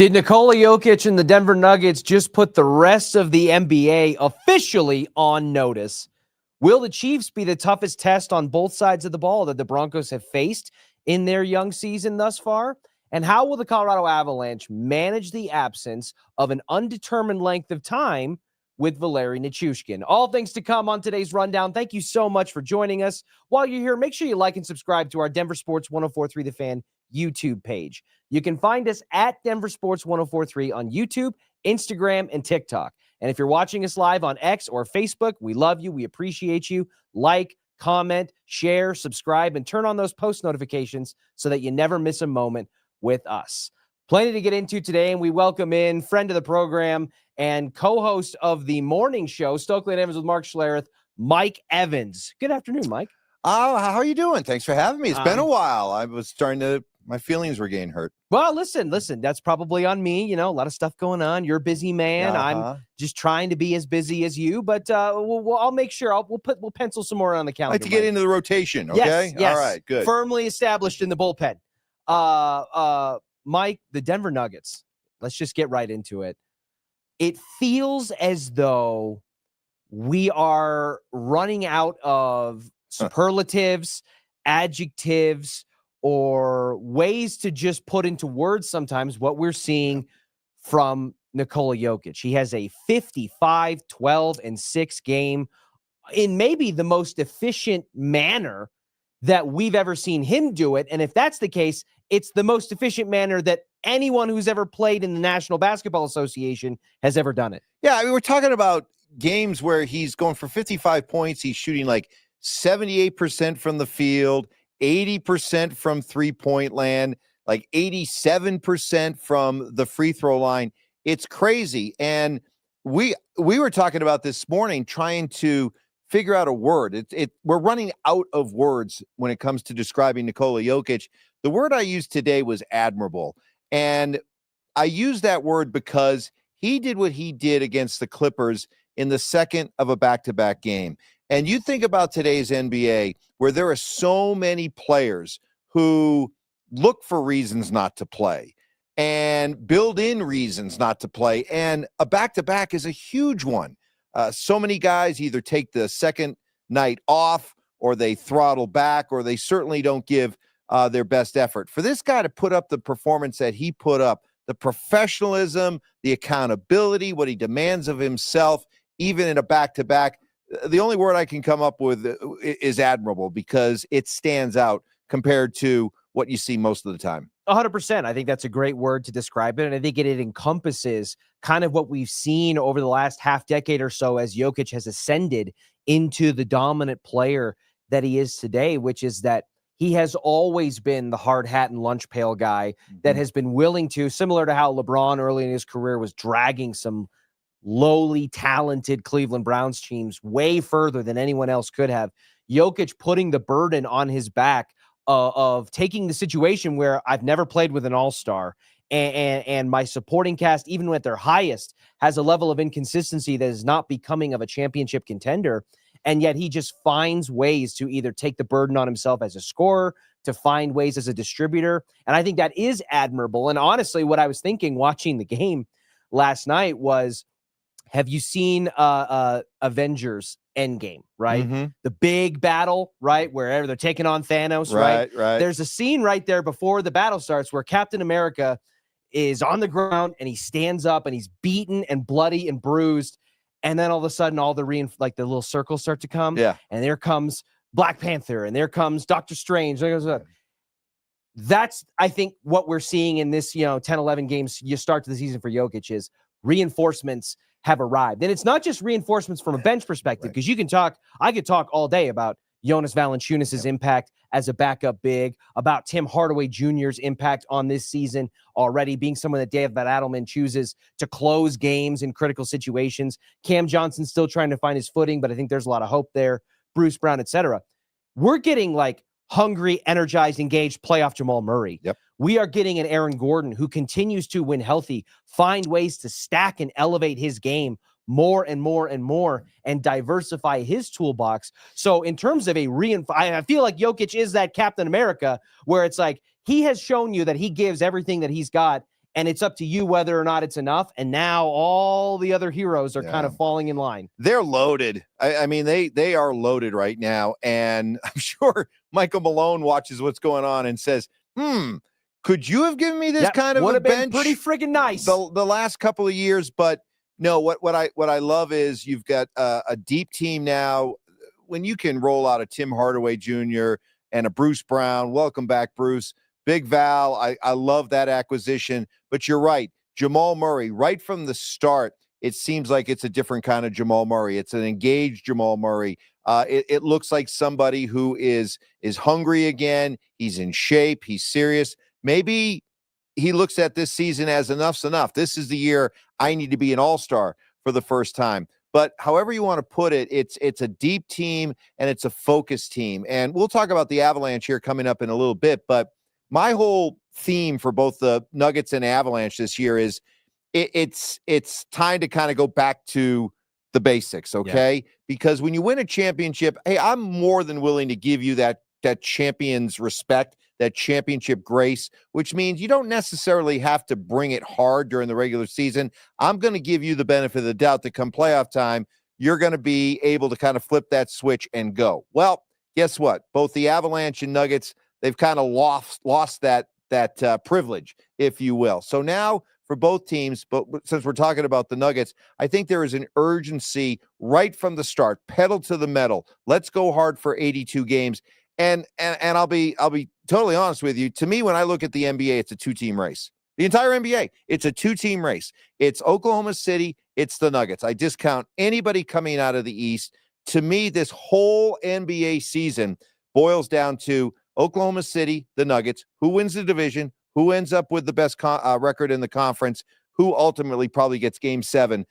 Did Nikola Jokic and the Denver Nuggets just put the rest of the NBA officially on notice? Will the Chiefs be the toughest test on both sides of the ball that the Broncos have faced in their young season thus far? And how will the Colorado Avalanche manage the absence of an undetermined length of time with Valeri Nichushkin? All things to come on today's rundown. Thank you so much for joining us. While you're here, make sure you like and subscribe to our Denver Sports 1043 The Fan YouTube page. You can find us at Denver Sports 1043 on YouTube, Instagram, and TikTok. And if you're watching us live on X or Facebook, we love you. We appreciate you. Like, comment, share, subscribe, and turn on those post notifications so that you never miss a moment with us. Plenty to get into today, and we welcome in friend of the program and co-host of the morning show, Stokely and Evans with Mark Schlereth, Mike Evans. Good afternoon, Mike. Oh, how are you doing? Thanks for having me. It's been a while. I was starting to, my feelings were getting hurt. Well, listen, that's probably on me. You know, a lot of stuff going on. You're a busy man. I'm just trying to be as busy as you, but I'll make sure we'll pencil some more on the calendar. I'd like to get into the rotation, okay? Yes. All right, good. Firmly established in the bullpen. Mike, the Denver Nuggets, let's just get right into it. It feels as though we are running out of superlatives, adjectives, or ways to just put into words sometimes what we're seeing from Nikola Jokic. He has a 55, 12, and 6 game in maybe the most efficient manner that we've ever seen him do it. And if that's the case, it's the most efficient manner that anyone who's ever played in the National Basketball Association has ever done it. Yeah, I mean, we're talking about games where he's going for 55 points. He's shooting like 78% from the field, 80% from three-point land, like 87% from the free throw line. It's crazy. And we were talking about this morning, trying to figure out a word. We're running out of words when it comes to describing Nikola Jokic. The word I used today was admirable. And I use that word because he did what he did against the Clippers in the second of a back-to-back game. And you think about today's NBA, where there are so many players who look for reasons not to play and build in reasons not to play. And a back-to-back is a huge one. So many guys either take the second night off, or they throttle back, or they certainly don't give their best effort. For this guy to put up the performance that he put up, the professionalism, the accountability, what he demands of himself, even in a back-to-back, the only word I can come up with is admirable, because it stands out compared to what you see most of the time. 100%. I think that's a great word to describe it. And I think it encompasses kind of what we've seen over the last half decade or so as Jokic has ascended into the dominant player that he is today, which is that he has always been the hard hat and lunch pail guy that has been willing to, similar to how LeBron early in his career was dragging some lowly talented Cleveland Browns teams way further than anyone else could have. Jokic putting the burden on his back of taking the situation where I've never played with an all-star and my supporting cast, even at their highest, has a level of inconsistency that is not becoming of a championship contender. And yet he just finds ways to either take the burden on himself as a scorer, to find ways as a distributor. And I think that is admirable. And honestly, what I was thinking watching the game last night was, have you seen Avengers Endgame, right? Mm-hmm. The big battle, right? Wherever they're taking on Thanos, right? There's a scene right there before the battle starts where Captain America is on the ground and he stands up and he's beaten and bloody and bruised. And then all of a sudden, all the the little circles start to come. Yeah. And there comes Black Panther and there comes Doctor Strange. That's, I think, what we're seeing in this, 10, 11 games you start to the season for Jokic is reinforcements have arrived. And it's not just reinforcements from a bench perspective, because I could talk all day about Jonas Valanciunas' impact as a backup big, about Tim Hardaway Jr.'s impact on this season already, being someone that David Adelman chooses to close games in critical situations. Cam Johnson still trying to find his footing, but I think there's a lot of hope there. Bruce Brown, etc. We're getting hungry, energized, engaged playoff Jamal Murray. Yep. We are getting an Aaron Gordon who continues to, when healthy, find ways to stack and elevate his game more and more and more and diversify his toolbox. So in terms of I feel like Jokic is that Captain America where it's like he has shown you that he gives everything that he's got and it's up to you whether or not it's enough. And now all the other heroes are kind of falling in line. They're loaded. I mean, they are loaded right now. And I'm sure Michael Malone watches what's going on and says, could you have given me this kind of a bench? Pretty friggin' nice the last couple of years. But no, what I love is you've got a deep team now. When you can roll out a Tim Hardaway Jr. and a Bruce Brown, welcome back, Bruce. Big Val, I love that acquisition. But you're right, Jamal Murray, right from the start, it seems like it's a different kind of Jamal Murray. It's an engaged Jamal Murray. It looks like somebody who is hungry again. He's in shape. He's serious. Maybe he looks at this season as enough's enough. This is the year I need to be an all-star for the first time. But however you want to put it, it's a deep team and it's a focused team. And we'll talk about the Avalanche here coming up in a little bit. But my whole theme for both the Nuggets and Avalanche this year is it's time to kind of go back to the basics, okay? Yeah. Because when you win a championship, hey, I'm more than willing to give you that champion's respect, that championship grace, which means you don't necessarily have to bring it hard during the regular season. I'm going to give you the benefit of the doubt that come playoff time, you're going to be able to kind of flip that switch and go. Well, guess what? Both the Avalanche and Nuggets, they've kind of lost that privilege, if you will. So now for both teams, but since we're talking about the Nuggets, I think there is an urgency right from the start, pedal to the metal. Let's go hard for 82 games. And I'll be totally honest with you. To me, when I look at the NBA, it's a two-team race. The entire NBA, it's a two-team race. It's Oklahoma City, it's the Nuggets. I discount anybody coming out of the East. To me, this whole NBA season boils down to Oklahoma City, the Nuggets, who wins the division, who ends up with the best record in the conference, who ultimately probably gets Game 7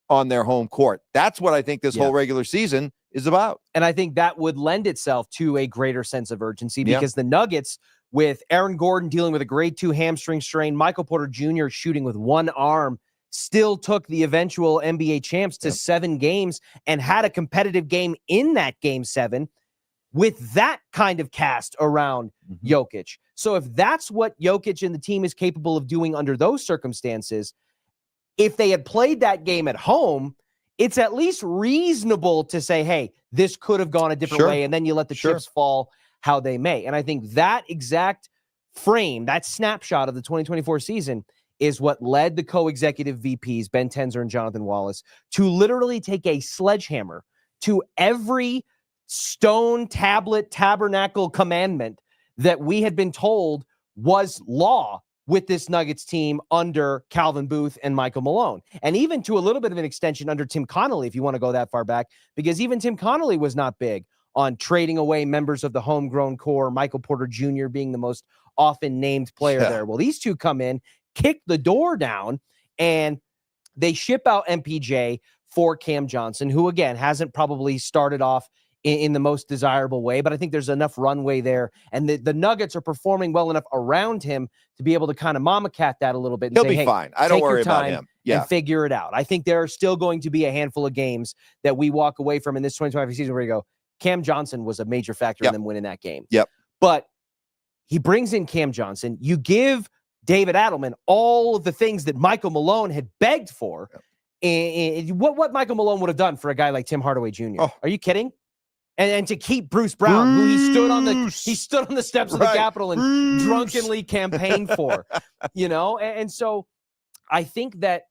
on their home court. That's what I think this whole regular season is about. And I think that would lend itself to a greater sense of urgency because the Nuggets, with Aaron Gordon dealing with a grade 2 hamstring strain, Michael Porter Jr. shooting with one arm, still took the eventual NBA champs to 7 games and had a competitive game in that Game 7 with that kind of cast around Jokic. So if that's what Jokic and the team is capable of doing under those circumstances, if they had played that game at home, it's at least reasonable to say, hey, this could have gone a different way, and then you let the chips fall how they may. And I think that exact frame, that snapshot of the 2024 season is what led the co-executive VPs, Ben Tenzer and Jonathan Wallace, to literally take a sledgehammer to every stone tablet tabernacle commandment that we had been told was law with this Nuggets team under Calvin Booth and Michael Malone. And even to a little bit of an extension under Tim Connolly, if you want to go that far back, because even Tim Connolly was not big on trading away members of the homegrown core, Michael Porter Jr. being the most often named player there. Well, these two come in, kick the door down, and they ship out MPJ for Cam Johnson, who, again, hasn't probably started off in the most desirable way, but I think there's enough runway there. And the Nuggets are performing well enough around him to be able to kind of mama cat that a little bit. And He'll say, be hey, fine. I don't worry about him. And figure it out. I think there are still going to be a handful of games that we walk away from in this 2025 season where you go, Cam Johnson was a major factor in them winning that game. But he brings in Cam Johnson. You give David Adelman all of the things that Michael Malone had begged for. And what Michael Malone would have done for a guy like Tim Hardaway Jr. Oh. Are you kidding? And to keep Bruce Brown, who he stood on the steps of the Capitol and drunkenly campaigned for, and so I think that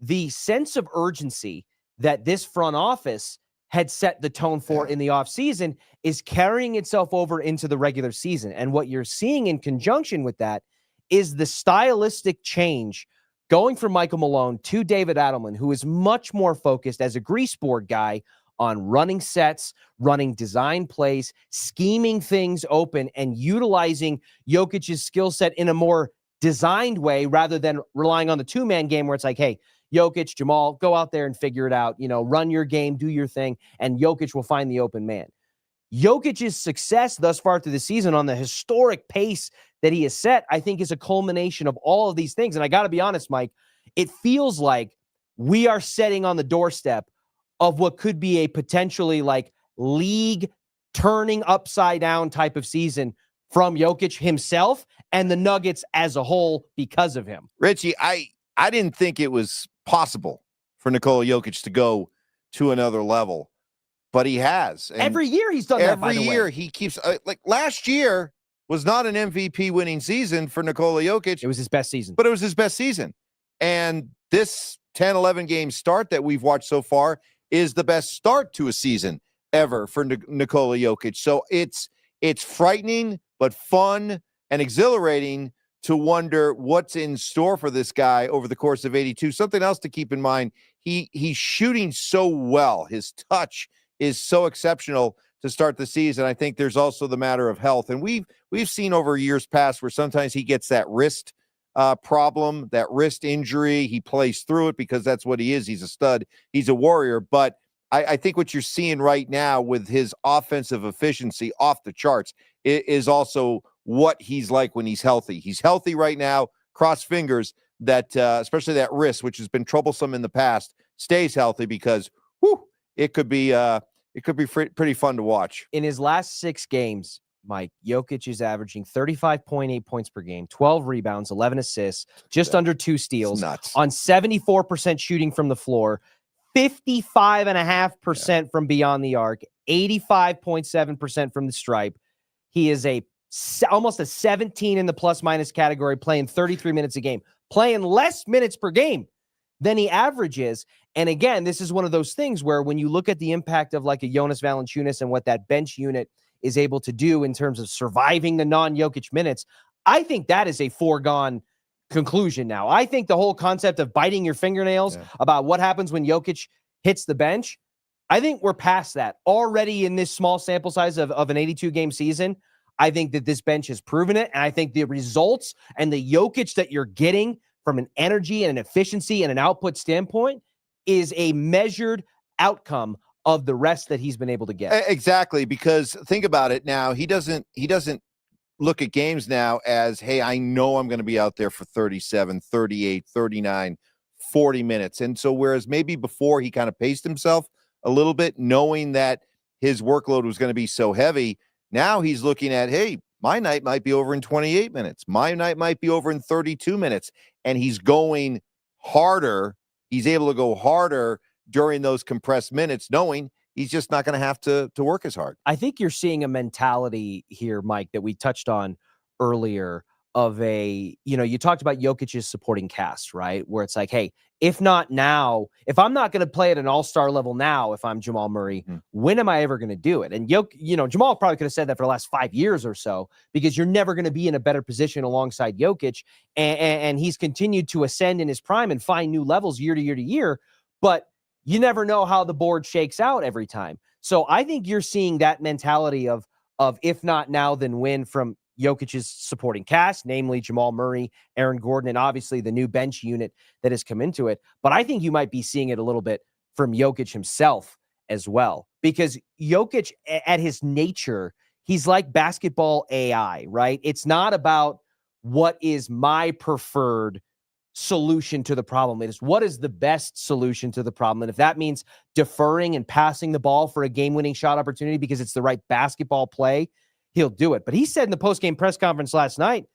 the sense of urgency that this front office had set the tone for in the offseason is carrying itself over into the regular season. And what you're seeing in conjunction with that is the stylistic change going from Michael Malone to David Adelman, who is much more focused as a grease board guy on running sets, running design plays, scheming things open, and utilizing Jokic's skill set in a more designed way rather than relying on the two-man game where it's like, hey, Jokic, Jamal, go out there and figure it out, run your game, do your thing, and Jokic will find the open man. Jokic's success thus far through the season on the historic pace that he has set, I think, is a culmination of all of these things. And I got to be honest, Mike, it feels like we are setting on the doorstep of what could be a potentially like league turning upside down type of season from Jokic himself and the Nuggets as a whole because of him. Richie, I didn't think it was possible for Nikola Jokic to go to another level, but he has. And every year he's done that, by the way. Every year he keeps like last year was not an MVP winning season for Nikola Jokic. It was his best season. But it was his best season. And this 10, 11 game start that we've watched so far is the best start to a season ever for Nikola Jokic. So it's frightening, but fun and exhilarating to wonder what's in store for this guy over the course of 82. Something else to keep in mind, he's shooting so well. His touch is so exceptional to start the season. I think there's also the matter of health. And we've seen over years past where sometimes he gets that wrist problem, that wrist injury. He plays through it because that's what he is. He's a stud. He's a warrior. But I think what you're seeing right now with his offensive efficiency off the charts is also what he's like when he's healthy. He's healthy right now. Cross fingers that, especially that wrist, which has been troublesome in the past, stays healthy because it could be pretty fun to watch. In his last 6 games, Mike, Jokic is averaging 35.8 points per game, 12 rebounds, 11 assists, just under 2 steals, on 74% shooting from the floor, 55.5% from beyond the arc, 85.7% from the stripe. He is almost a 17 in the plus-minus category, playing 33 minutes a game, playing less minutes per game than he averages. And again, this is one of those things where when you look at the impact of like a Jonas Valanciunas and what that bench unit is able to do in terms of surviving the non-Jokic minutes, I think that is a foregone conclusion now. I think the whole concept of biting your fingernails about what happens when Jokic hits the bench, I think we're past that already in this small sample size of an 82-game season. I think that this bench has proven it, and I think the results and the Jokic that you're getting from an energy and an efficiency and an output standpoint is a measured outcome of the rest that he's been able to get. Exactly, because think about it now. He doesn't look at games now as, hey, I know I'm going to be out there for 37, 38, 39, 40 minutes. And so whereas maybe before he kind of paced himself a little bit, knowing that his workload was going to be so heavy, now he's looking at, hey, my night might be over in 28 minutes. My night might be over in 32 minutes. And he's going harder. He's able to go harder during those compressed minutes, knowing he's just not going to have to work as hard. I think you're seeing a mentality here, Mike, that we touched on earlier of you talked about Jokic's supporting cast, right? Where it's like, hey, if not now, if I'm not going to play at an all-star level now, if I'm Jamal Murray, when am I ever going to do it? And Jamal probably could have said that for the last 5 years or so, because you're never going to be in a better position alongside Jokic. And he's continued to ascend in his prime and find new levels year to year to year. But you never know how the board shakes out every time. So I think you're seeing that mentality of if not now, then when from Jokic's supporting cast, namely Jamal Murray, Aaron Gordon, and obviously the new bench unit that has come into it. But I think you might be seeing it a little bit from Jokic himself as well, because Jokic at his nature, he's like basketball AI, right? It's not about what is my preferred solution to the problem. It is what is the best solution to the problem. And if that means deferring and passing the ball for a game-winning shot opportunity because it's the right basketball play, he'll do it. But he said in the post-game press conference last night,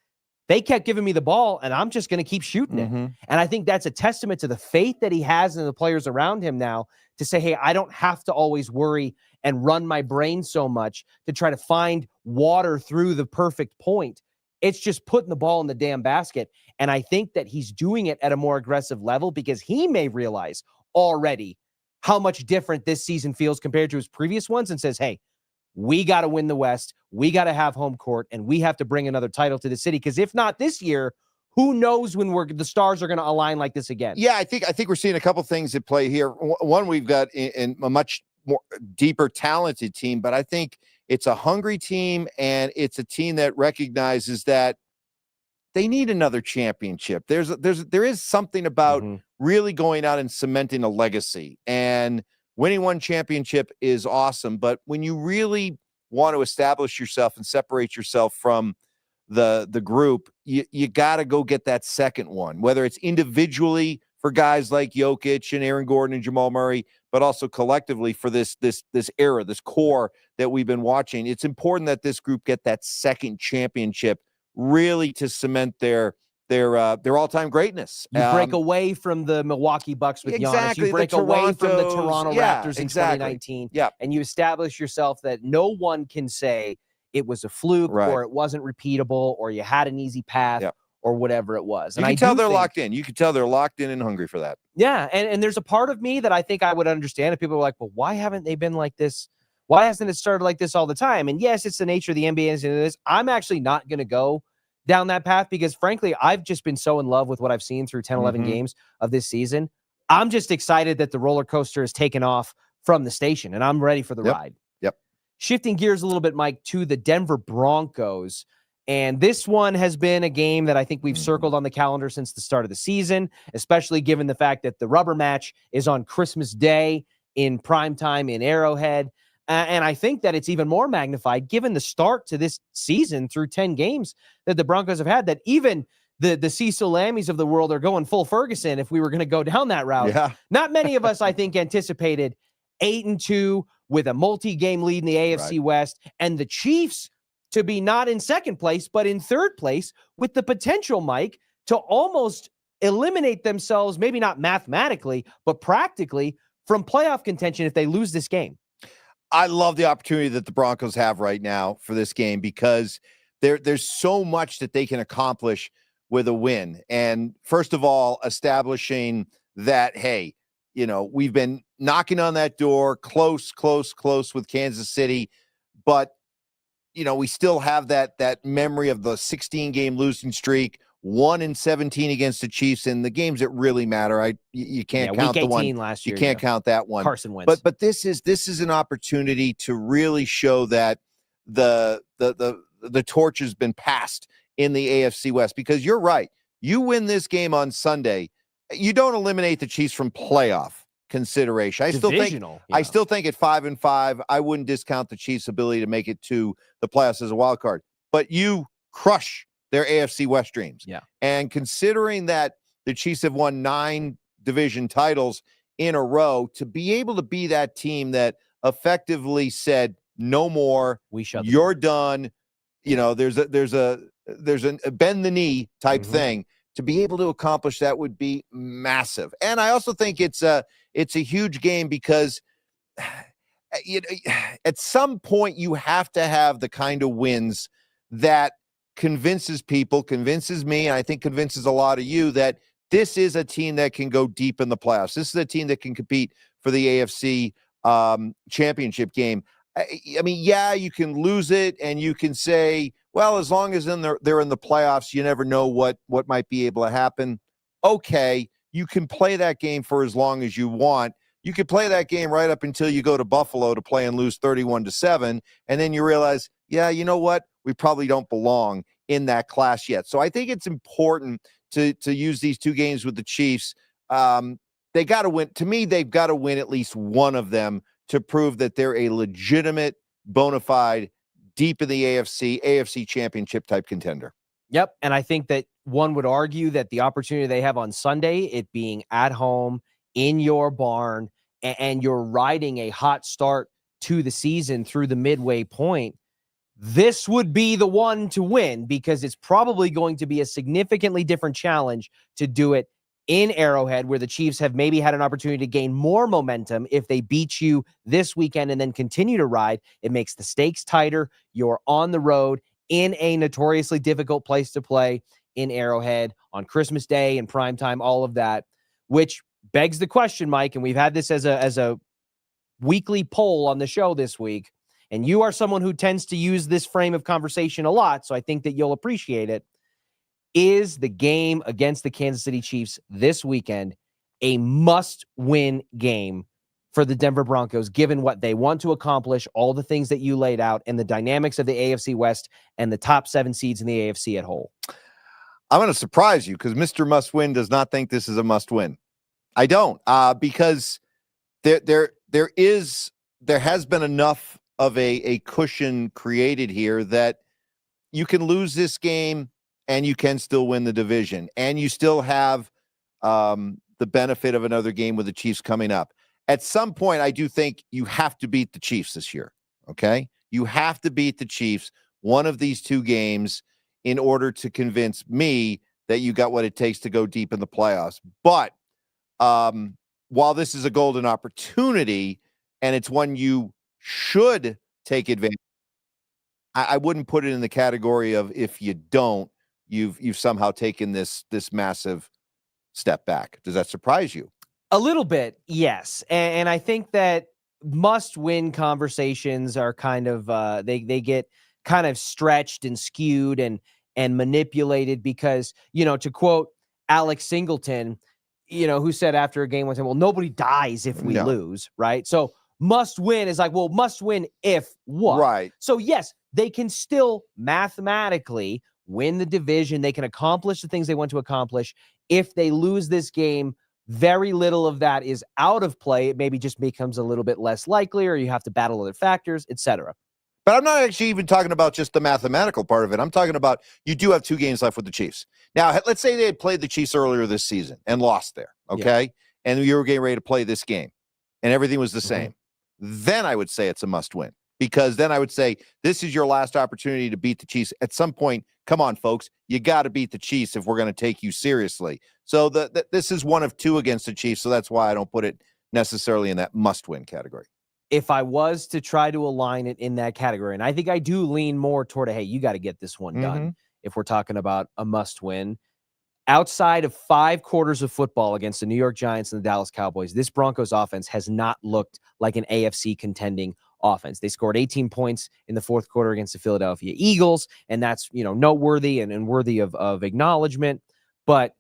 they kept giving me the ball and I'm just going to keep shooting it. And I think that's a testament to the faith that he has in the players around him now to say, hey, I don't have to always worry and run my brain so much to try to find water through the perfect point. It's just putting the ball in the damn basket. And I think that he's doing it at a more aggressive level because he may realize already how much different this season feels compared to his previous ones and says, hey, we got to win the West. We got to have home court, and we have to bring another title to the city. Because if not this year, who knows when the stars are going to align like this again? Yeah, I think we're seeing a couple things at play here. One, we've got in a much more deeper, talented team, but I think it's a hungry team, and it's a team that recognizes that they need another championship. There is something about really going out and cementing a legacy, and winning one championship is awesome. But when you really want to establish yourself and separate yourself from the group, you got to go get that second one, whether it's individually for guys like Jokic and Aaron Gordon and Jamal Murray, but also collectively for this era, this core that we've been watching. It's important that this group get that second championship, really to cement their all-time greatness. You break away from the Milwaukee Bucks with Giannis. You break away from the Toronto Raptors in 2019. Yeah. And you establish yourself that no one can say it was a fluke or it wasn't repeatable or you had an easy path or whatever it was. And you can tell they're locked in. You can tell they're locked in and hungry for that. Yeah. And there's a part of me that I think I would understand if people are like, well, why haven't they been like this? Why hasn't it started like this all the time? And yes, it's the nature of the NBA. And I'm actually not going to go down that path because, frankly, I've just been so in love with what I've seen through 10, 11 games of this season. I'm just excited that the roller coaster has taken off from the station, and I'm ready for the ride. Yep. Shifting gears a little bit, Mike, to the Denver Broncos. And this one has been a game that I think we've circled on the calendar since the start of the season, especially given the fact that the rubber match is on Christmas Day in primetime in Arrowhead. And I think that it's even more magnified given the start to this season through 10 games that the Broncos have had, that even the Cecil Lammies of the world are going full Ferguson if we were going to go down that route. Yeah. Not many of us, I think, anticipated 8-2 with a multi-game lead in the AFC West and the Chiefs to be not in second place, but in third place with the potential, Mike, to almost eliminate themselves, maybe not mathematically, but practically from playoff contention if they lose this game. I love the opportunity that the Broncos have right now for this game because there's so much that they can accomplish with a win. And first of all, establishing that, hey, we've been knocking on that door, close with Kansas City, but we still have that memory of the 16-game losing streak, 1-17 against the Chiefs, and the games that really matter. You can't count the one last year. You can't count that one. Carson Wentz. But this is an opportunity to really show that the torch has been passed in the AFC West, because you're right. You win this game on Sunday, you don't eliminate the Chiefs from playoff consideration. I still think at 5-5, I wouldn't discount the Chiefs' ability to make it to the playoffs as a wild card. But you crush their AFC West dreams. Yeah. And considering that the Chiefs have won 9 division titles in a row, to be able to be that team that effectively said, no more, you're done. There's a bend the knee type thing. To be able to accomplish that would be massive. And I also think it's a huge game because at some point you have to have the kind of wins that convinces me, and I think convinces a lot of you, that this is a team that can go deep in the playoffs. This is a team that can compete for the AFC championship game. I mean, yeah, you can lose it and you can say, well, as long as they're in the playoffs, you never know what might be able to happen. Okay, you can play that game for as long as you want. You could play that game right up until you go to Buffalo to play and lose 31-7, and then you realize, yeah, you know what? We probably don't belong in that class yet. So I think it's important to use these 2 games with the Chiefs. They got to win. To me, they've got to win at least one of them to prove that they're a legitimate, bona fide, deep in the AFC championship type contender. Yep. And I think that one would argue that the opportunity they have on Sunday, it being at home in your barn, and you're riding a hot start to the season through the midway point, this would be the one to win, because it's probably going to be a significantly different challenge to do it in Arrowhead, where the Chiefs have maybe had an opportunity to gain more momentum. If they beat you this weekend and then continue to ride, it makes the stakes tighter. You're on the road in a notoriously difficult place to play in Arrowhead on Christmas Day and primetime, all of that, which begs the question, Mike, and we've had this as a weekly poll on the show this week, and you are someone who tends to use this frame of conversation a lot, so I think that you'll appreciate it. Is the game against the Kansas City Chiefs this weekend a must-win game for the Denver Broncos, given what they want to accomplish, all the things that you laid out, and the dynamics of the AFC West and the top 7 seeds in the AFC at whole? I'm going to surprise you, because Mr. Must-Win does not think this is a must-win. I don't, because there has been enough of a cushion created here that you can lose this game and you can still win the division, and you still have the benefit of another game with the Chiefs coming up. At some point, I do think you have to beat the Chiefs this year, okay? You have to beat the Chiefs one of these two games in order to convince me that you got what it takes to go deep in the playoffs. But while this is a golden opportunity and it's one you should take advantage, I wouldn't put it in the category of if you don't, you've somehow taken this massive step back. Does that surprise you? A little bit, yes. And I think that must-win conversations are kind of they get kind of stretched and skewed and manipulated because, to quote Alex Singleton, who said after a game one time, well, nobody dies if we lose, right? So must win is like, well, must win if what? Right. So yes, they can still mathematically win the division. They can accomplish the things they want to accomplish. If they lose this game, very little of that is out of play. It maybe just becomes a little bit less likely, or you have to battle other factors, etc. But I'm not actually even talking about just the mathematical part of it. I'm talking about you do have 2 games left with the Chiefs. Now, let's say they had played the Chiefs earlier this season and lost there, okay? Yeah. And you were getting ready to play this game, and everything was the same. Then I would say it's a must-win, because then I would say this is your last opportunity to beat the Chiefs. At some point, come on, folks, you got to beat the Chiefs if we're going to take you seriously. So this is one of 2 against the Chiefs, so that's why I don't put it necessarily in that must-win category. If I was to try to align it in that category, and I think I do lean more toward hey, you got to get this one done if we're talking about a must-win. Outside of 5 quarters of football against the New York Giants and the Dallas Cowboys, this Broncos offense has not looked like an AFC contending offense. They scored 18 points in the 4th quarter against the Philadelphia Eagles, and that's, noteworthy and worthy of acknowledgement. But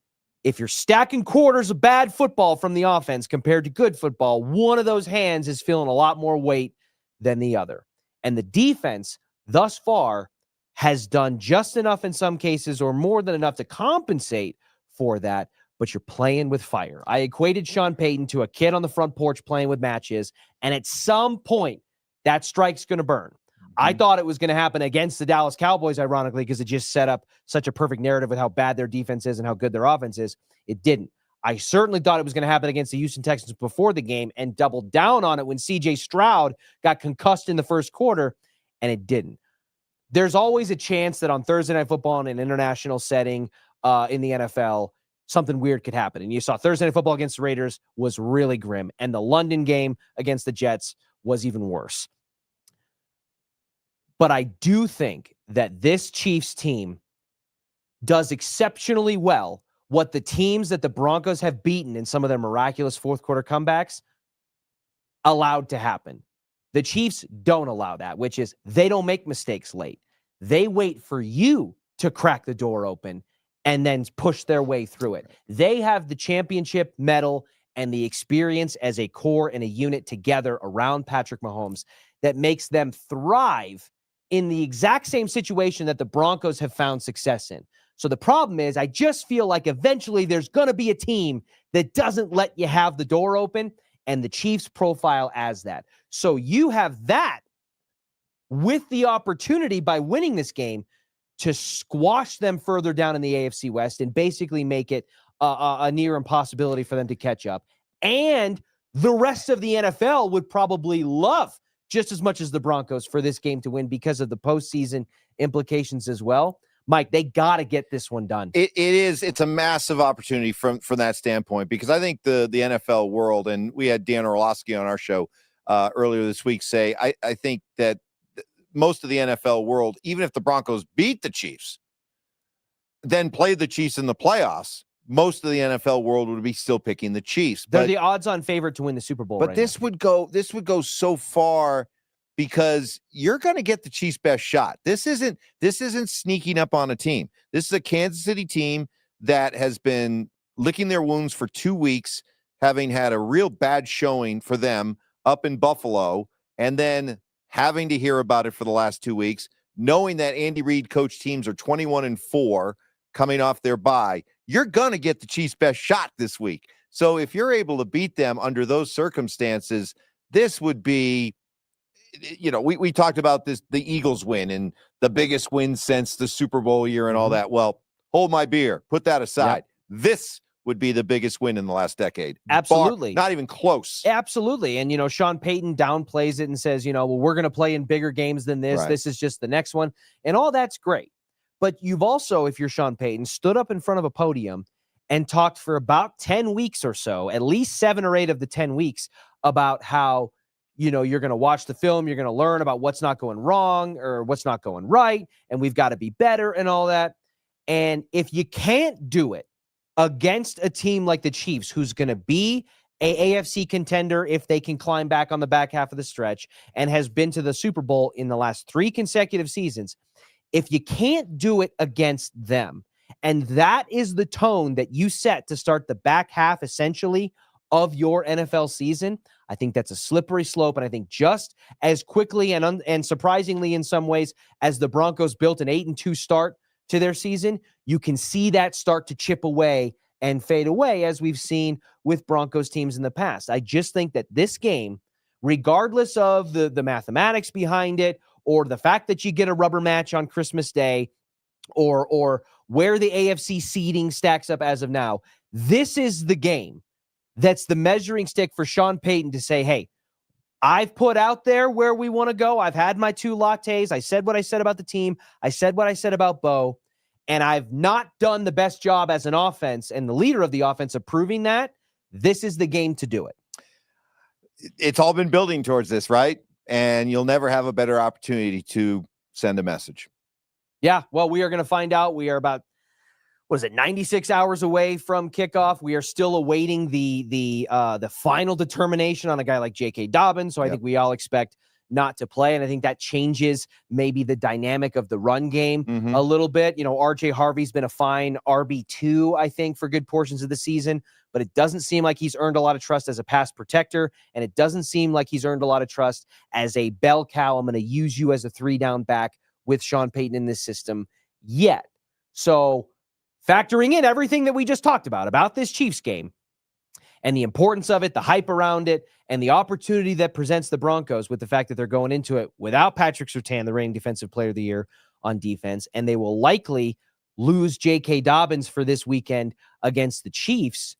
if you're stacking quarters of bad football from the offense compared to good football, one of those hands is feeling a lot more weight than the other. And the defense thus far has done just enough in some cases, or more than enough, to compensate for that, but you're playing with fire. I equated Sean Payton to a kid on the front porch playing with matches, and at some point, that strike's going to burn. I thought it was going to happen against the Dallas Cowboys, ironically, because it just set up such a perfect narrative with how bad their defense is and how good their offense is. It didn't. I certainly thought it was going to happen against the Houston Texans before the game and doubled down on it when C.J. Stroud got concussed in the first quarter, and it didn't. There's always a chance that on Thursday Night Football in an international setting in the NFL, something weird could happen. And you saw Thursday Night Football against the Raiders was really grim, and the London game against the Jets was even worse. But I do think that this Chiefs team does exceptionally well what the teams that the Broncos have beaten in some of their miraculous 4th quarter comebacks allowed to happen. The Chiefs don't allow that, which is they don't make mistakes late. They wait for you to crack the door open and then push their way through it. They have the championship medal and the experience as a core and a unit together around Patrick Mahomes that makes them thrive in the exact same situation that the Broncos have found success in. So the problem is, I just feel like eventually there's going to be a team that doesn't let you have the door open, and the Chiefs profile as that. So you have that with the opportunity by winning this game to squash them further down in the AFC West and basically make it a near impossibility for them to catch up. And the rest of the NFL would probably love just as much as the Broncos for this game to win because of the postseason implications as well. Mike, they got to get this one done. It's a massive opportunity from that standpoint, because I think the NFL world, and we had Dan Orlovsky on our show earlier this week say, I think that most of the NFL world, even if the Broncos beat the Chiefs, then play the Chiefs in the playoffs, most of the NFL world would be still picking the Chiefs. They're the odds-on favorite to win the Super Bowl. But this would go so far, because you're going to get the Chiefs' best shot. This isn't sneaking up on a team. This is a Kansas City team that has been licking their wounds for 2 weeks, having had a real bad showing for them up in Buffalo, and then having to hear about it for the last 2 weeks, knowing that Andy Reid coach teams are 21-4 coming off their bye. You're going to get the Chiefs' best shot this week. So if you're able to beat them under those circumstances, this would be, we talked about this, the Eagles win and the biggest win since the Super Bowl year and all that. Well, hold my beer. Put that aside. Yep. This would be the biggest win in the last decade. Absolutely. Not even close. Absolutely. And, Sean Payton downplays it and says, well, we're going to play in bigger games than this. Right. This is just the next one. And all that's great. But you've also, if you're Sean Payton, stood up in front of a podium and talked for about 10 weeks or so, at least 7 or 8 of the 10 weeks, about how, you're going to watch the film, you're going to learn about what's not going wrong or what's not going right, and we've got to be better and all that. And if you can't do it against a team like the Chiefs, who's going to be a AFC contender if they can climb back on the back half of the stretch and has been to the Super Bowl in the last 3 consecutive seasons, if you can't do it against them, and that is the tone that you set to start the back half, essentially, of your NFL season, I think that's a slippery slope. And I think just as quickly and surprisingly in some ways as the Broncos built an 8-2 start to their season, you can see that start to chip away and fade away, as we've seen with Broncos teams in the past. I just think that this game, regardless of the mathematics behind it, or the fact that you get a rubber match on Christmas Day, or where the AFC seeding stacks up as of now, this is the game that's the measuring stick for Sean Payton to say, hey, I've put out there where we want to go. I've had my 2 lattes. I said what I said about the team. I said what I said about Bo. And I've not done the best job as an offense and the leader of the offense of proving that. This is the game to do it. It's all been building towards this, right? And you'll never have a better opportunity to send a message. Yeah, well, we are going to find out. We are about, 96 hours away from kickoff. We are still awaiting the final determination on a guy like J.K. Dobbins. So I think we all expect not to play. And I think that changes maybe the dynamic of the run game a little bit. RJ Harvey's been a fine RB2, I think, for good portions of the season, but it doesn't seem like he's earned a lot of trust as a pass protector. And it doesn't seem like he's earned a lot of trust as a bell cow. I'm going to use you as a 3-down back with Sean Payton in this system yet. So factoring in everything that we just talked about this Chiefs game and the importance of it, the hype around it, and the opportunity that presents the Broncos with the fact that they're going into it without Patrick Surtain, the reigning Defensive Player of the Year on defense, and they will likely lose J.K. Dobbins for this weekend against the Chiefs.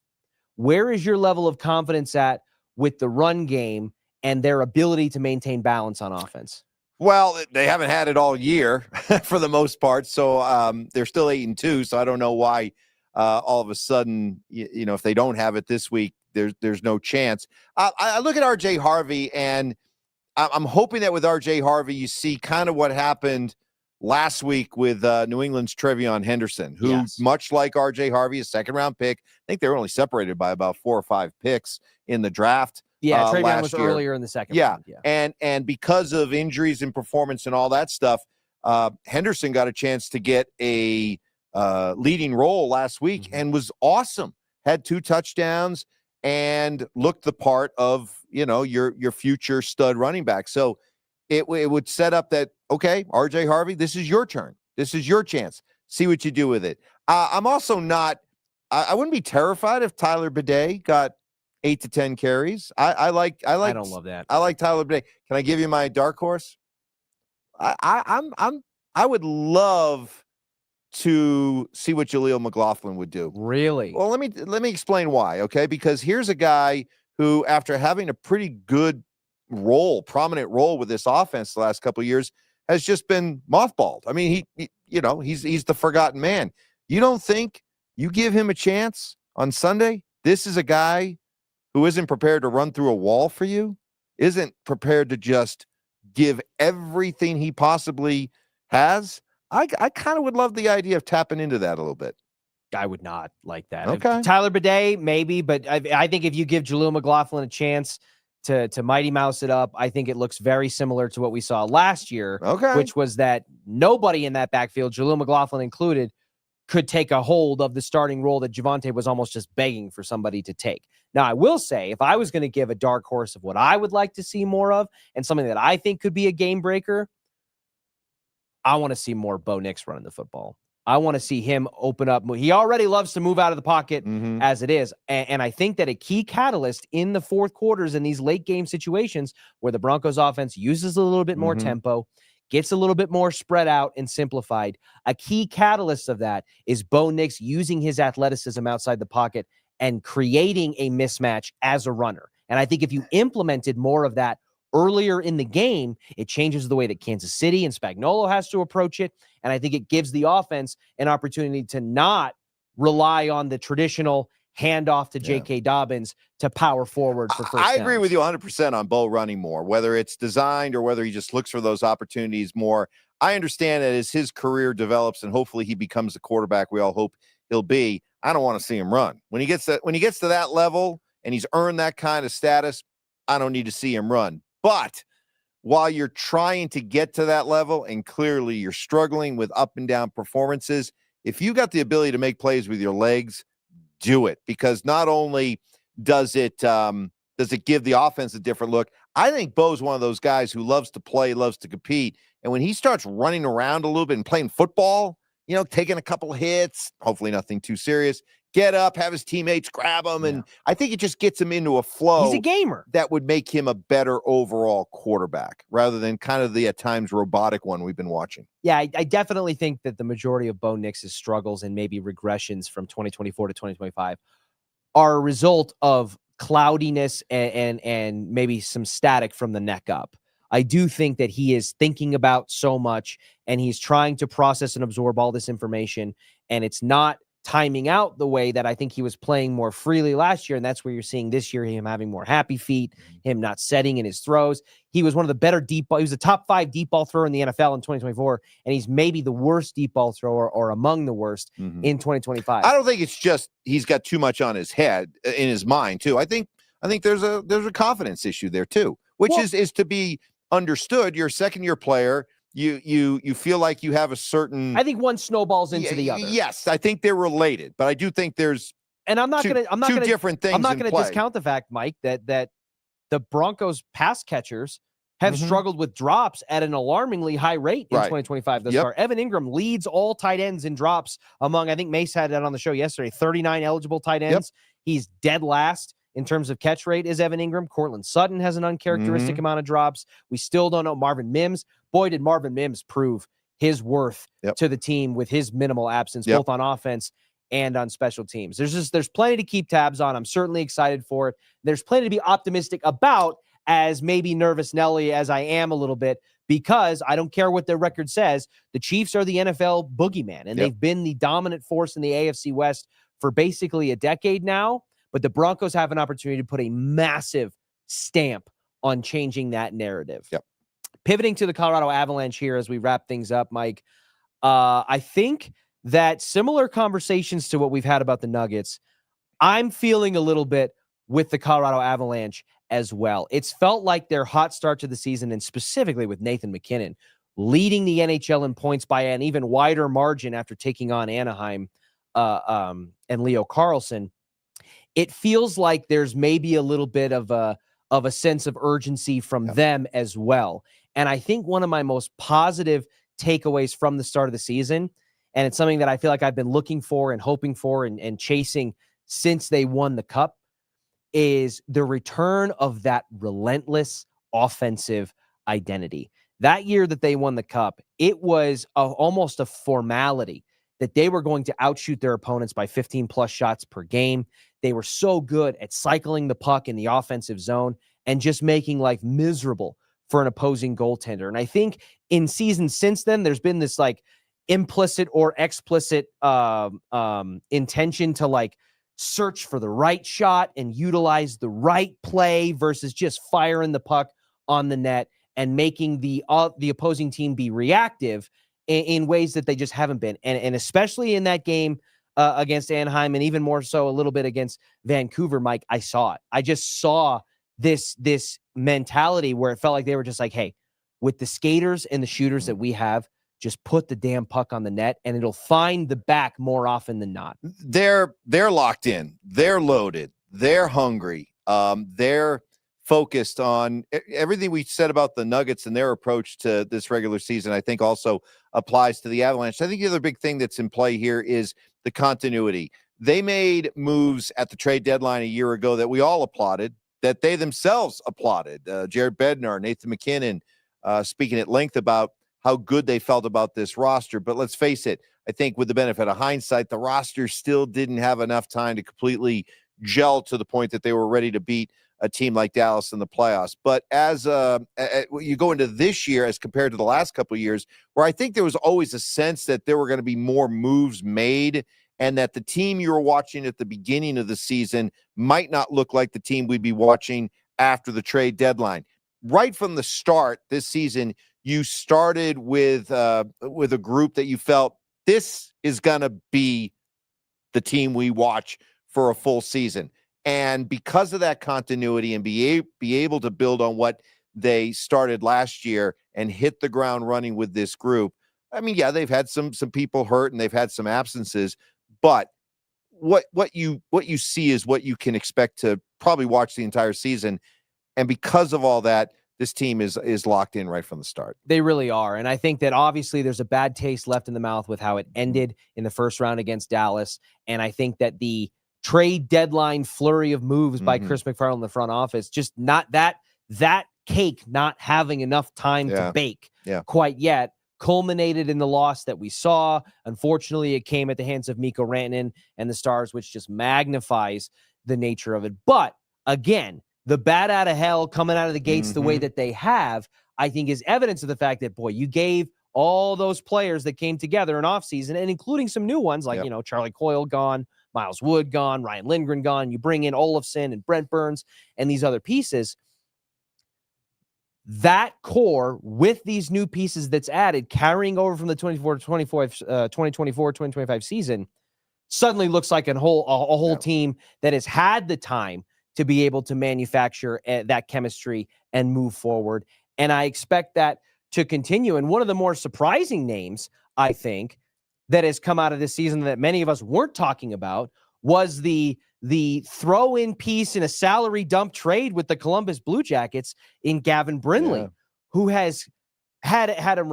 Where is your level of confidence at with the run game and their ability to maintain balance on offense? Well, they haven't had it all year for the most part. So they're still 8-2. So I don't know why all of a sudden, if they don't have it this week, there's no chance. I look at RJ Harvey, and I'm hoping that with RJ Harvey, you see kind of what happened last week with New England's Trevion Henderson, who, much like RJ Harvey, a 2nd-round pick. I think they were only separated by about 4 or 5 picks in the draft. Yeah, Trevion was earlier in the 2nd round. Yeah, and because of injuries and performance and all that stuff, Henderson got a chance to get a leading role last week and was awesome. Had 2 touchdowns and looked the part of, your future stud running back. So it would set up that, okay, RJ Harvey, this is your turn. This is your chance. See what you do with it. I'm also not – I wouldn't be terrified if Tyler Bidet got 8 to 10 carries. I don't love that. I like Tyler Bidet. Can I give you my dark horse? I would love to see what Jaleel McLaughlin would do. Really? Well, let me explain why, okay? Because here's a guy who, after having a pretty good prominent role with this offense the last couple of years, has just been mothballed. I mean, he's the forgotten man. You don't think you give him a chance on Sunday? This is a guy who isn't prepared to run through a wall for you, isn't prepared to just give everything he possibly has. I kind of would love the idea of tapping into that a little bit. I would not like that. Okay. Tyler Bidet, maybe, but I think if you give Jaleel McLaughlin a chance to Mighty Mouse it up, I think it looks very similar to what we saw last year, which was that nobody in that backfield, Jaleel McLaughlin included, could take a hold of the starting role that Javonte was almost just begging for somebody to take. Now, I will say, if I was going to give a dark horse of what I would like to see more of and something that I think could be a game breaker, I want to see more Bo Nix running the football. I want to see him open up. He already loves to move out of the pocket as it is. And I think that a key catalyst in the fourth quarters in these late game situations where the Broncos offense uses a little bit more tempo, gets a little bit more spread out and simplified. A key catalyst of that is Bo Nix using his athleticism outside the pocket and creating a mismatch as a runner. And I think if you implemented more of that earlier in the game, it changes the way that Kansas City and Spagnuolo has to approach it. And I think it gives the offense an opportunity to not rely on the traditional handoff to J.K. Dobbins to power forward for first I agree downs. with you 100% on Bo running more, whether it's designed or whether he just looks for those opportunities more. I understand that as his career develops and hopefully he becomes the quarterback we all hope he'll be, I don't want to see him run. When he gets to that level and he's earned that kind of status, I don't need to see him run. But while you're trying to get to that level and clearly you're struggling with up and down performances, if you got the ability to make plays with your legs, do it, because not only does it give the offense a different look. I think Bo's one of those guys who loves to play, loves to compete, and when he starts running around a little bit and playing football, taking a couple hits, hopefully nothing too serious, get up, have his teammates grab him, and I think it just gets him into a flow. He's a gamer. That would make him a better overall quarterback rather than kind of the at times robotic one we've been watching. Yeah, I definitely think that the majority of Bo Nix's struggles and maybe regressions from 2024 to 2025 are a result of cloudiness and maybe some static from the neck up. I do think that he is thinking about so much and he's trying to process and absorb all this information, and it's not timing out the way that I think he was playing more freely last year. And that's where you're seeing this year him having more happy feet, him not setting in his throws. He was one of the better deep ball. He was a top 5 deep ball thrower in the NFL in 2024. And he's maybe the worst deep ball thrower or among the worst in 2025. I don't think it's just he's got too much on his head, in his mind too. I think there's a confidence issue there too, which is to be understood. You're a second-year player. You feel like you have a certain. I think one snowballs into the other. Yes, I think they're related, but I do think there's. And I'm not going to different things. I'm not going to discount the fact, Mike, that the Broncos pass catchers have struggled with drops at an alarmingly high rate in 2025 thus far. Evan Ingram leads all tight ends in drops among, I think Mace had that on the show yesterday, 39 eligible tight ends. He's dead last in terms of catch rate is Evan Ingram. Cortland Sutton has an uncharacteristic amount of drops. We still don't know Marvin Mims. Boy, did Marvin Mims prove his worth to the team with his minimal absence, both on offense and on special teams. There's plenty to keep tabs on. I'm certainly excited for it. There's plenty to be optimistic about, as maybe nervous Nelly as I am a little bit, because I don't care what their record says. The Chiefs are the NFL boogeyman, and they've been the dominant force in the AFC West for basically a decade now. But the Broncos have an opportunity to put a massive stamp on changing that narrative. Pivoting to the Colorado Avalanche here as we wrap things up, Mike, I think that similar conversations to what we've had about the Nuggets, I'm feeling a little bit with the Colorado Avalanche as well. It's felt like their hot start to the season, and specifically with Nathan MacKinnon, leading the NHL in points by an even wider margin after taking on Anaheim and Leo Carlson. It feels like there's maybe a little bit of a sense of urgency from them as well. And I think one of my most positive takeaways from the start of the season, and it's something that I feel like I've been looking for and hoping for and chasing since they won the Cup, is the return of that relentless offensive identity. That year that they won the Cup, it was almost a formality that they were going to outshoot their opponents by 15 plus shots per game. They were so good at cycling the puck in the offensive zone and just making life miserable for an opposing goaltender. And I think in seasons since then, there's been this like implicit or explicit intention to like search for the right shot and utilize the right play versus just firing the puck on the net and making the opposing team be reactive in ways that they just haven't been. And especially in that game against Anaheim, and even more so a little bit against Vancouver, Mike, I saw it. I just saw this mentality where it felt like they were just like, hey, with the skaters and the shooters that we have, just put the damn puck on the net and it'll find the back more often than not. They're locked in. They're loaded. They're hungry. They're focused on everything we said about the Nuggets and their approach to this regular season. I think also applies to the Avalanche. I think the other big thing that's in play here is the continuity. They made moves at the trade deadline a year ago that we all applauded, that they themselves applauded. Jared Bednar, Nathan MacKinnon, speaking at length about how good they felt about this roster. But let's face it, I think with the benefit of hindsight, the roster still didn't have enough time to completely gel to the point that they were ready to beat a team like Dallas in the playoffs. But as you go into this year as compared to the last couple of years, where I think there was always a sense that there were going to be more moves made and that the team you were watching at the beginning of the season might not look like the team we'd be watching after the trade deadline. Right from the start this season, you started with a group that you felt this is going to be the team we watch for a full season. And because of that continuity and be able to build on what they started last year and hit the ground running with this group, I mean, yeah, they've had some people hurt and they've had some absences, but what you see is what you can expect to probably watch the entire season. And because of all that, this team is locked in right from the start. They really are. And I think that obviously there's a bad taste left in the mouth with how it ended in the first round against Dallas. And I think that the trade deadline flurry of moves by Chris McFarland in the front office, just not that cake not having enough time to bake quite yet, culminated in the loss that we saw. Unfortunately, it came at the hands of Mikko Rantanen and the Stars, which just magnifies the nature of it. But again, the bat out of hell coming out of the gates the way that they have, I think is evidence of the fact that, boy, you gave all those players that came together in offseason, and including some new ones like, Charlie Coyle gone, Miles Wood gone, Ryan Lindgren gone. You bring in Olofsson and Brent Burns and these other pieces. That core with these new pieces that's added, carrying over from the 2024-2025 season, suddenly looks like a whole team that has had the time to be able to manufacture that chemistry and move forward. And I expect that to continue. And one of the more surprising names, I think, that has come out of this season that many of us weren't talking about was the throw-in piece in a salary dump trade with the Columbus Blue Jackets in Gavin Brindley, who has had a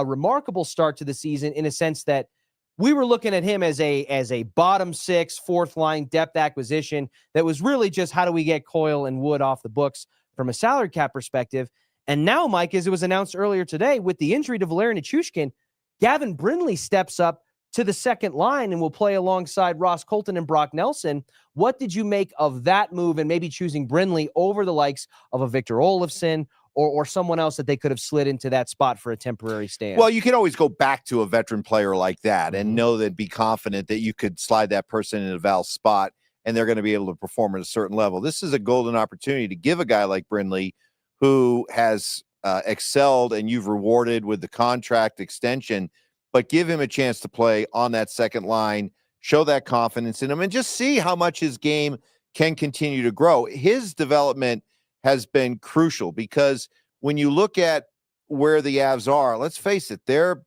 remarkable start to the season in a sense that we were looking at him as a bottom six, fourth line depth acquisition that was really just how do we get Coyle and Wood off the books from a salary cap perspective. And now, Mike, as it was announced earlier today, with the injury to Valeri Nichushkin, Gavin Brindley steps up to the second line and will play alongside Ross Colton and Brock Nelson. What did you make of that move and maybe choosing Brindley over the likes of a Victor Olofsson or someone else that they could have slid into that spot for a temporary stand? Well, you can always go back to a veteran player like that and know that, be confident that you could slide that person into Val's spot and they're going to be able to perform at a certain level. This is a golden opportunity to give a guy like Brindley, who has excelled and you've rewarded with the contract extension, but give him a chance to play on that second line, show that confidence in him, and just see how much his game can continue to grow. His development has been crucial because when you look at where the Avs are, let's face it, their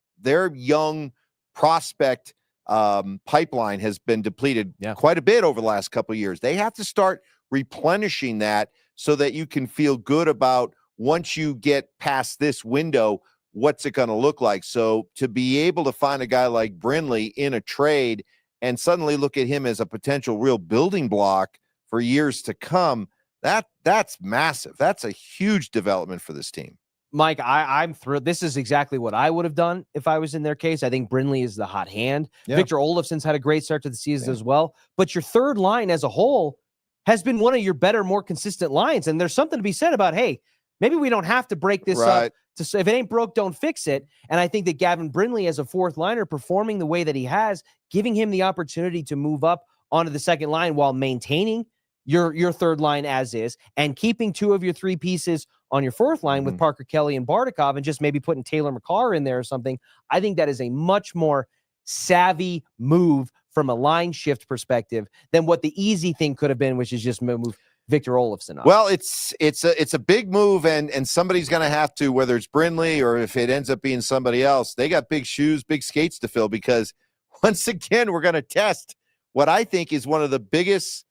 young prospect pipeline has been depleted quite a bit over the last couple of years. They have to start replenishing that so that you can feel good about, once you get past this window, what's it going to look like. So to be able to find a guy like Brindley in a trade and suddenly look at him as a potential real building block for years to come, that's massive. That's a huge development for this team. Mike, I'm thrilled. This is exactly what I would have done if I was in their case. I think Brindley is the hot hand. Victor Olofsson's had a great start to the season as well. But your third line as a whole has been one of your better, more consistent lines. And there's something to be said about, hey, maybe we don't have to break this up. If it ain't broke, don't fix it. And I think that Gavin Brindley as a fourth liner performing the way that he has, giving him the opportunity to move up onto the second line while maintaining your third line as is and keeping two of your three pieces on your fourth line with Parker Kelly and Bardakov and just maybe putting Taylor McCarr in there or something. I think that is a much more savvy move from a line shift perspective than what the easy thing could have been, which is just move Victor Olofsson up. Well, it's a big move, and somebody's going to have to, whether it's Brindley or if it ends up being somebody else, they got big shoes, big skates to fill, because once again, we're going to test what I think is one of the biggest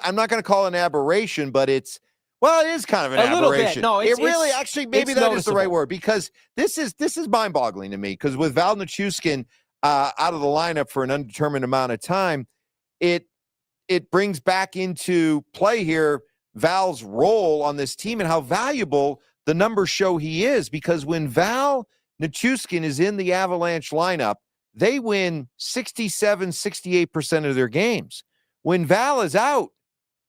I'm not going to call it an aberration, but it is kind of an aberration. No, it really, actually, maybe that is the right word, because this is mind-boggling to me, because with Val Nichushkin out of the lineup for an undetermined amount of time, it brings back into play here Val's role on this team and how valuable the numbers show he is, because when Val Nichushkin is in the Avalanche lineup, they win 67, 68% of their games. When Val is out,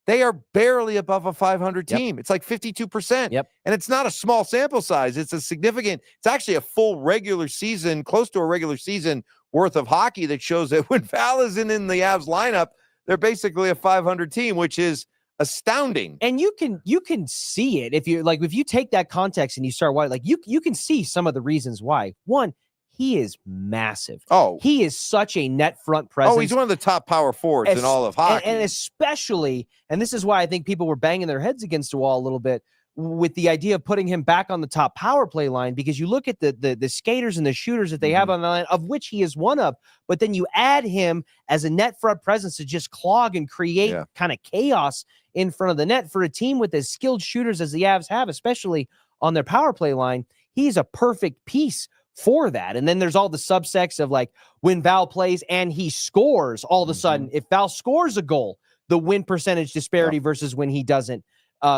they are barely above a 500 team. Yep. It's like 52%. Yep. And it's not a small sample size. It's it's actually a full regular season, close to a regular season worth of hockey that shows that when Val isn't in the Avs lineup, they're basically a 500 team, which is astounding. And you can see it if you take that context and you start why, you can see some of the reasons why. One, he is massive. Oh, he is such a net front presence. Oh, he's one of the top power forwards in all of hockey. And especially, and this is why I think people were banging their heads against the wall a little bit with the idea of putting him back on the top power play line, because you look at the skaters and the shooters that they have on the line, of which he is one of, but then you add him as a net front presence to just clog and create kind of chaos in front of the net for a team with as skilled shooters as the Avs have, especially on their power play line. He's a perfect piece for that. And then there's all the subsects of like when Val plays and he scores, all of a sudden, if Val scores a goal, the win percentage disparity versus when he doesn't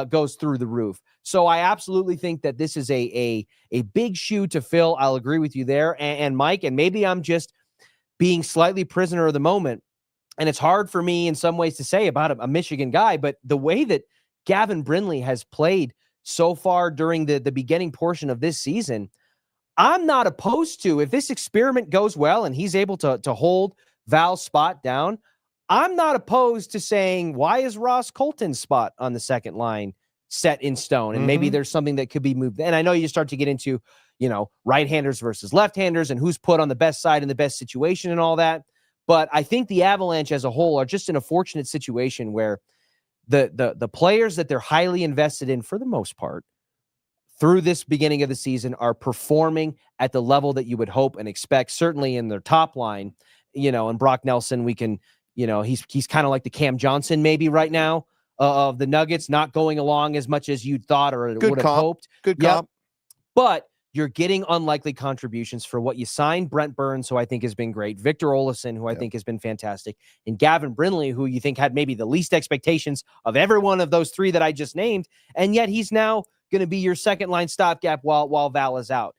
goes through the roof. So I absolutely think that this is a big shoe to fill. I'll agree with you there. And Mike, and maybe I'm just being slightly prisoner of the moment, and it's hard for me in some ways to say about a Michigan guy, but the way that Gavin Brindley has played so far during the beginning portion of this season, I'm not opposed to, if this experiment goes well and he's able to hold Val's spot down, I'm not opposed to saying, why is Ross Colton's spot on the second line set in stone? And maybe there's something that could be moved. And I know you start to get into, right-handers versus left-handers and who's put on the best side in the best situation and all that. But I think the Avalanche as a whole are just in a fortunate situation where the players that they're highly invested in, for the most part, through this beginning of the season, are performing at the level that you would hope and expect, certainly in their top line. And Brock Nelson, we can, he's kind of like the Cam Johnson maybe right now of the Nuggets, not going along as much as you'd thought or would have hoped. Good comp. But you're getting unlikely contributions for what you signed. Brent Burns, who I think has been great, Victor Olofsson, who I think has been fantastic, and Gavin Brindley, who you think had maybe the least expectations of every one of those three that I just named, and yet he's now going to be your second line stopgap while Val is out.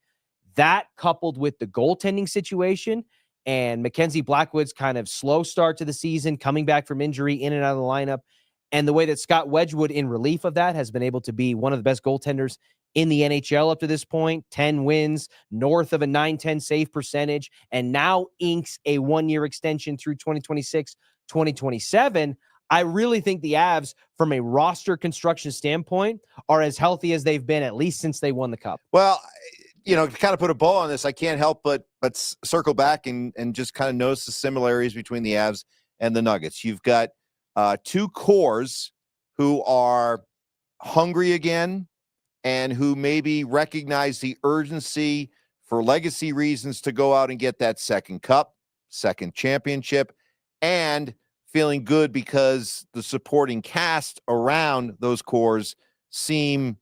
That, coupled with the goaltending situation and Mackenzie Blackwood's kind of slow start to the season, coming back from injury, in and out of the lineup, and the way that Scott Wedgwood, in relief of that, has been able to be one of the best goaltenders in the NHL up to this point, 10 wins, north of a 910 save percentage, and now inks a one-year extension through 2026, 2027. I really think the Avs, from a roster construction standpoint, are as healthy as they've been at least since they won the Cup. Well, to kind of put a bow on this, I can't help but circle back and just kind of notice the similarities between the Avs and the Nuggets. You've got two cores who are hungry again and who maybe recognize the urgency for legacy reasons to go out and get that second cup, second championship, and feeling good because the supporting cast around those cores seem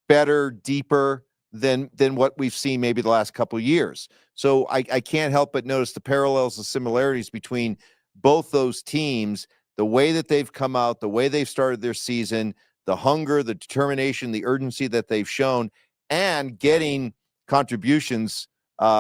better, deeper than what we've seen maybe the last couple of years. So I can't help but notice the parallels, the similarities between both those teams, the way that they've come out, the way they've started their season, the hunger, the determination, the urgency that they've shown, and getting contributions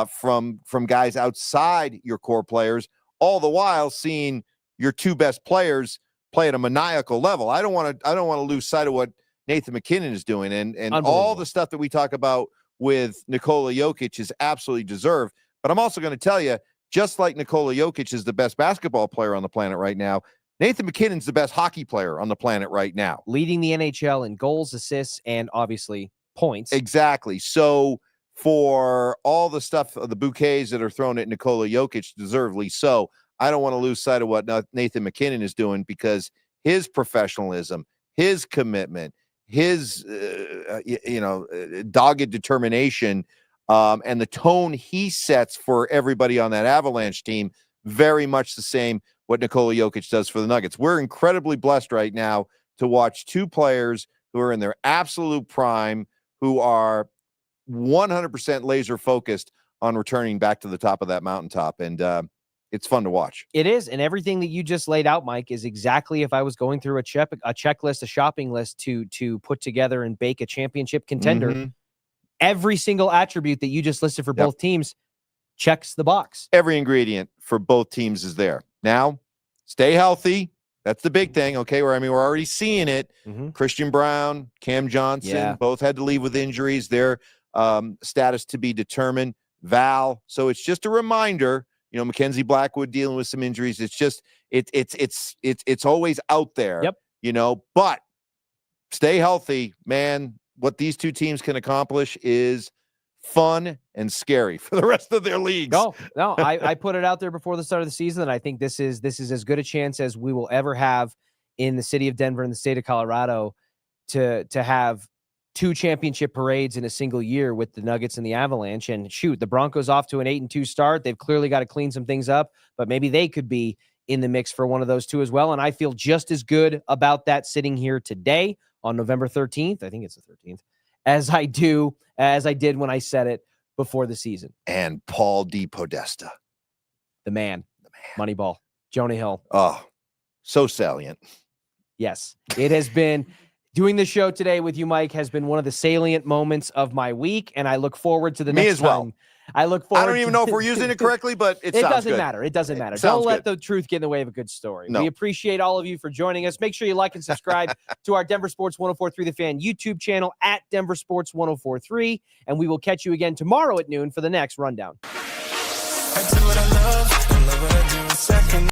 from guys outside your core players, all the while seeing your two best players play at a maniacal level. I don't want to lose sight of what Nathan MacKinnon is doing, and all the stuff that we talk about with Nikola Jokic is absolutely deserved. But I'm also going to tell you, just like Nikola Jokic is the best basketball player on the planet right now, Nathan MacKinnon's the best hockey player on the planet right now, leading the NHL in goals, assists, and obviously points. Exactly. So for all the stuff, the bouquets that are thrown at Nikola Jokic, deservedly so, I don't want to lose sight of what Nathan MacKinnon is doing, because his professionalism, his commitment, his dogged determination, and the tone he sets for everybody on that Avalanche team, very much the same what Nikola Jokic does for the Nuggets. We're incredibly blessed right now to watch two players who are in their absolute prime, who are 100% laser focused on returning back to the top of that mountaintop. And it's fun to watch. It is. And everything that you just laid out, Mike, is exactly, if I was going through a checklist, a shopping list to put together and bake a championship contender, every single attribute that you just listed for both teams checks the box. Every ingredient for both teams is there. Now, stay healthy. That's the big thing, okay? We're already seeing it. Christian Brown, Cam Johnson, both had to leave with injuries. Their status to be determined. Val. So it's just a reminder. Mackenzie Blackwood dealing with some injuries. It's just it's always out there. But stay healthy, man. What these two teams can accomplish is fun and scary for the rest of their leagues. No, I put it out there before the start of the season, and I think this is as good a chance as we will ever have in the city of Denver and the state of Colorado to have two championship parades in a single year with the Nuggets and the Avalanche. And shoot, the Broncos off to an 8-2 start. They've clearly got to clean some things up, but maybe they could be in the mix for one of those two as well. And I feel just as good about that sitting here today on November 13th. I think it's the 13th, as I did when I said it before the season. And Paul DePodesta. The man. Moneyball. Jonah Hill. Oh, so salient. Yes. It has been doing the show today with you, Mike, has been one of the salient moments of my week, and I look forward to the next time. Well. I look forward. I don't even know if we're using it correctly, but it doesn't good. matter. It doesn't matter. Don't let the truth get in the way of a good story. No. We appreciate all of you for joining us. Make sure you like and subscribe to our Denver Sports 104.3 The Fan YouTube channel at Denver Sports 104.3, and we will catch you again tomorrow at noon for the next rundown.